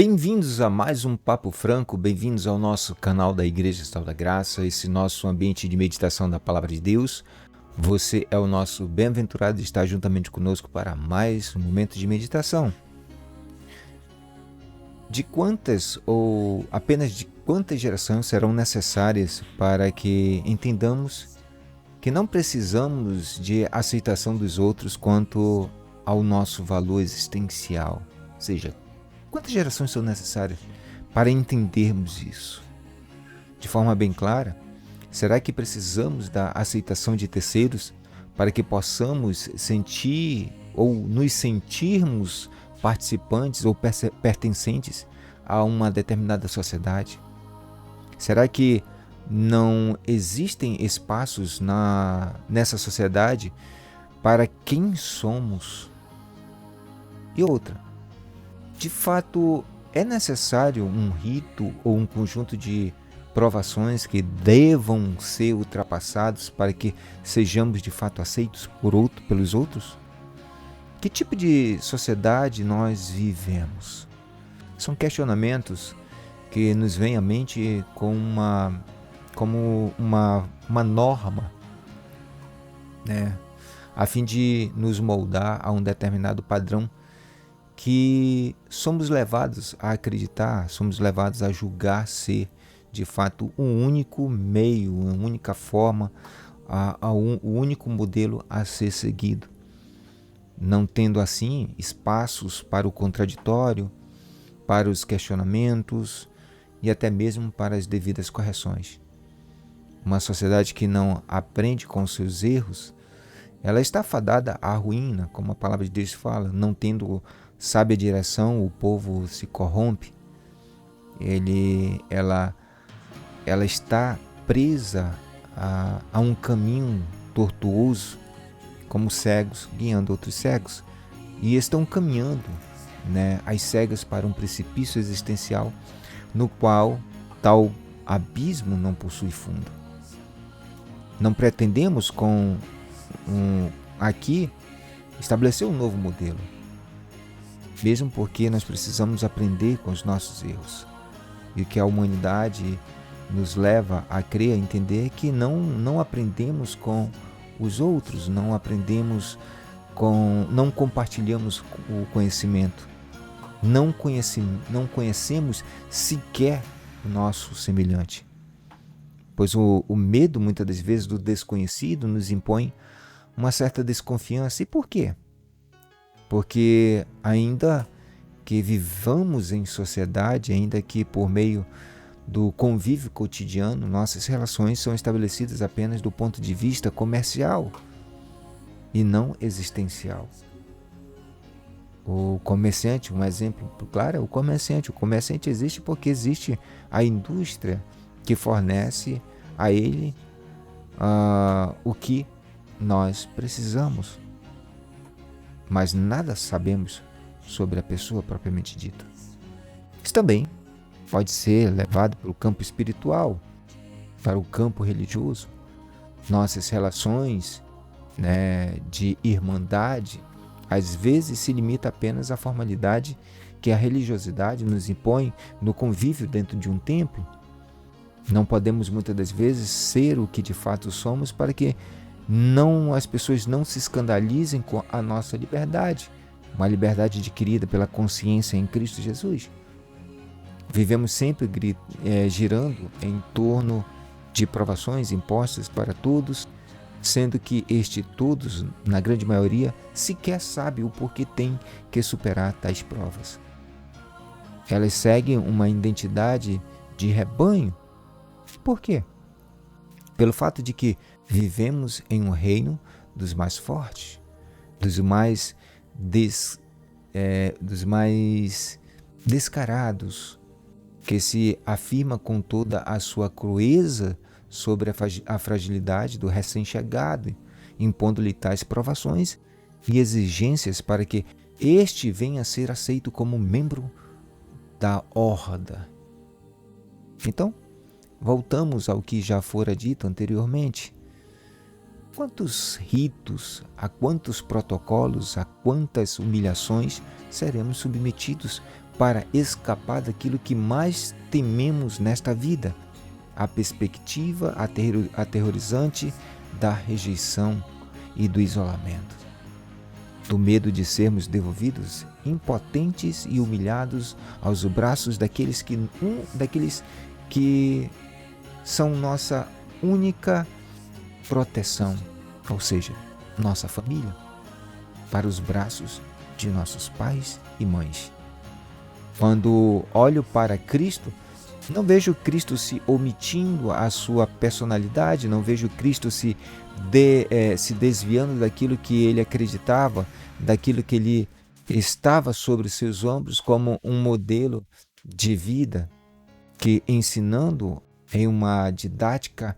Bem-vindos a mais um Papo Franco, bem-vindos ao nosso canal da Igreja Restauro da Graça, esse nosso ambiente de meditação da Palavra de Deus. Você é o nosso bem-aventurado de estar juntamente conosco para mais um momento de meditação. De quantas ou apenas de quantas gerações serão necessárias para que entendamos que não precisamos de aceitação dos outros quanto ao nosso valor existencial? Ou seja, quantas gerações são necessárias para entendermos isso? De forma bem clara, será que precisamos da aceitação de terceiros para que possamos sentir ou nos sentirmos participantes ou pertencentes a uma determinada sociedade? Será que não existem espaços nessa sociedade para quem somos? E outra, de fato, é necessário um rito ou um conjunto de provações que devam ser ultrapassados para que sejamos de fato aceitos pelos outros? Que tipo de sociedade nós vivemos? São questionamentos que nos vêm à mente como uma norma, né? A fim de nos moldar a um determinado padrão que somos levados a acreditar, somos levados a julgar ser, de fato, um único meio, uma única forma, o único modelo a ser seguido. Não tendo, assim, espaços para o contraditório, para os questionamentos e até mesmo para as devidas correções. Uma sociedade que não aprende com seus erros, ela está fadada à ruína, como a palavra de Deus fala. Não tendo sábia direção, o povo se corrompe. Ela está presa a um caminho tortuoso, como cegos guiando outros cegos. E estão caminhando, às cegas para um precipício existencial no qual tal abismo não possui fundo. Não pretendemos aqui estabelecer um novo modelo, mesmo porque nós precisamos aprender com os nossos erros. E o que a humanidade nos leva a crer, a entender, que não aprendemos com os outros, não compartilhamos o conhecimento, não conhecemos sequer o nosso semelhante. Pois o medo, muitas das vezes, do desconhecido nos impõe uma certa desconfiança. E por quê? Porque ainda que vivamos em sociedade, ainda que por meio do convívio cotidiano, nossas relações são estabelecidas apenas do ponto de vista comercial e não existencial. O comerciante, um exemplo claro é o comerciante. O comerciante existe porque existe a indústria que fornece a ele o que nós precisamos. Mas nada sabemos sobre a pessoa propriamente dita. Isso também pode ser levado para o campo espiritual, para o campo religioso. Nossas relações, de irmandade, às vezes se limita apenas à formalidade que a religiosidade nos impõe no convívio dentro de um templo. Não podemos muitas das vezes ser o que de fato somos para que as pessoas não se escandalizem com a nossa liberdade, uma liberdade adquirida pela consciência em Cristo Jesus. Vivemos sempre girando em torno de provações impostas para todos, sendo que todos, na grande maioria, sequer sabe o porquê tem que superar tais provas. Elas seguem uma identidade de rebanho. Por quê? Pelo fato de que vivemos em um reino dos mais fortes, dos mais descarados, que se afirma com toda a sua crueza sobre a fragilidade do recém-chegado, impondo-lhe tais provações e exigências para que este venha a ser aceito como membro da horda. Então, voltamos ao que já fora dito anteriormente. Quantos ritos, a quantos protocolos, a quantas humilhações seremos submetidos para escapar daquilo que mais tememos nesta vida, a perspectiva aterrorizante da rejeição e do isolamento, do medo de sermos devolvidos impotentes e humilhados aos braços daqueles que são nossa única proteção, ou seja, nossa família, para os braços de nossos pais e mães. Quando olho para Cristo, não vejo Cristo se omitindo a sua personalidade, não vejo Cristo se desviando daquilo que ele acreditava, daquilo que ele estava sobre os seus ombros como um modelo de vida, que ensinando em uma didática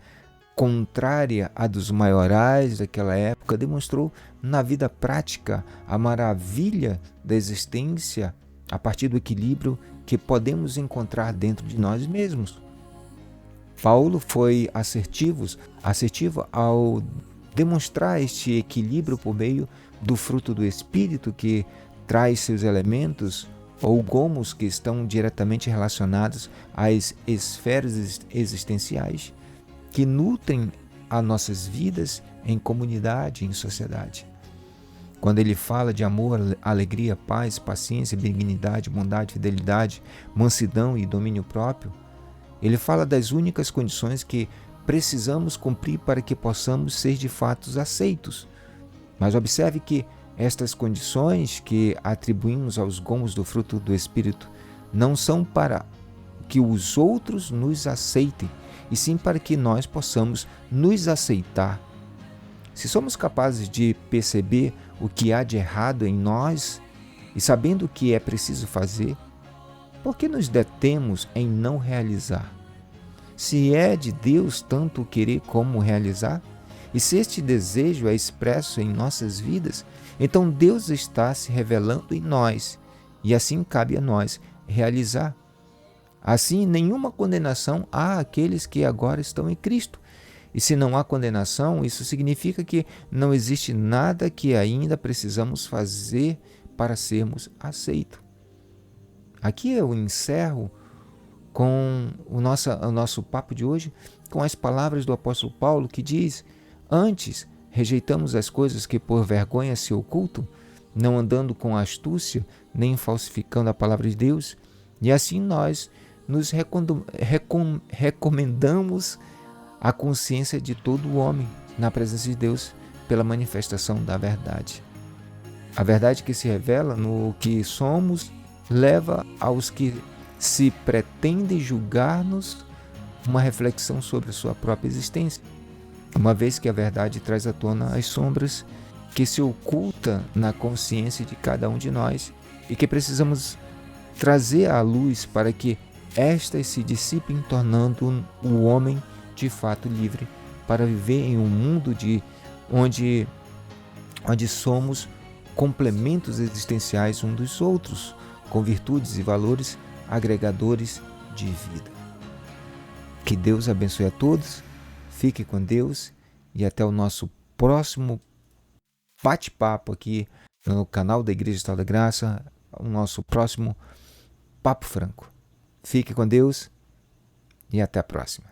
contrária à dos maiorais daquela época, demonstrou na vida prática a maravilha da existência a partir do equilíbrio que podemos encontrar dentro de nós mesmos. Paulo foi assertivo ao demonstrar este equilíbrio por meio do fruto do Espírito, que traz seus elementos ou gomos que estão diretamente relacionados às esferas existenciais que nutrem as nossas vidas em comunidade, em sociedade. Quando ele fala de amor, alegria, paz, paciência, benignidade, bondade, fidelidade, mansidão e domínio próprio, ele fala das únicas condições que precisamos cumprir para que possamos ser de fato aceitos. Mas observe que estas condições que atribuímos aos gomos do fruto do Espírito não são para que os outros nos aceitem, e sim para que nós possamos nos aceitar. Se somos capazes de perceber o que há de errado em nós e sabendo o que é preciso fazer, por que nos detemos em não realizar? Se é de Deus tanto querer como realizar, e se este desejo é expresso em nossas vidas, então Deus está se revelando em nós, e assim cabe a nós realizar. Assim, nenhuma condenação há àqueles que agora estão em Cristo. E se não há condenação, isso significa que não existe nada que ainda precisamos fazer para sermos aceitos. Aqui eu encerro com o nosso papo de hoje, com as palavras do apóstolo Paulo, que diz: antes rejeitamos as coisas que por vergonha se ocultam, não andando com astúcia, nem falsificando a palavra de Deus, e assim nós nos recomendamos a consciência de todo o homem na presença de Deus pela manifestação da verdade. A verdade que se revela no que somos leva aos que se pretendem julgar-nos uma reflexão sobre a sua própria existência, uma vez que a verdade traz à tona as sombras que se ocultam na consciência de cada um de nós e que precisamos trazer à luz para que estas se dissipem, tornando o homem de fato livre para viver em um mundo onde somos complementos existenciais uns dos outros, com virtudes e valores agregadores de vida. Que Deus abençoe a todos, fique com Deus e até o nosso próximo bate-papo aqui no canal da Igreja Estado da Graça, o nosso próximo Papo Franco. Fique com Deus e até a próxima.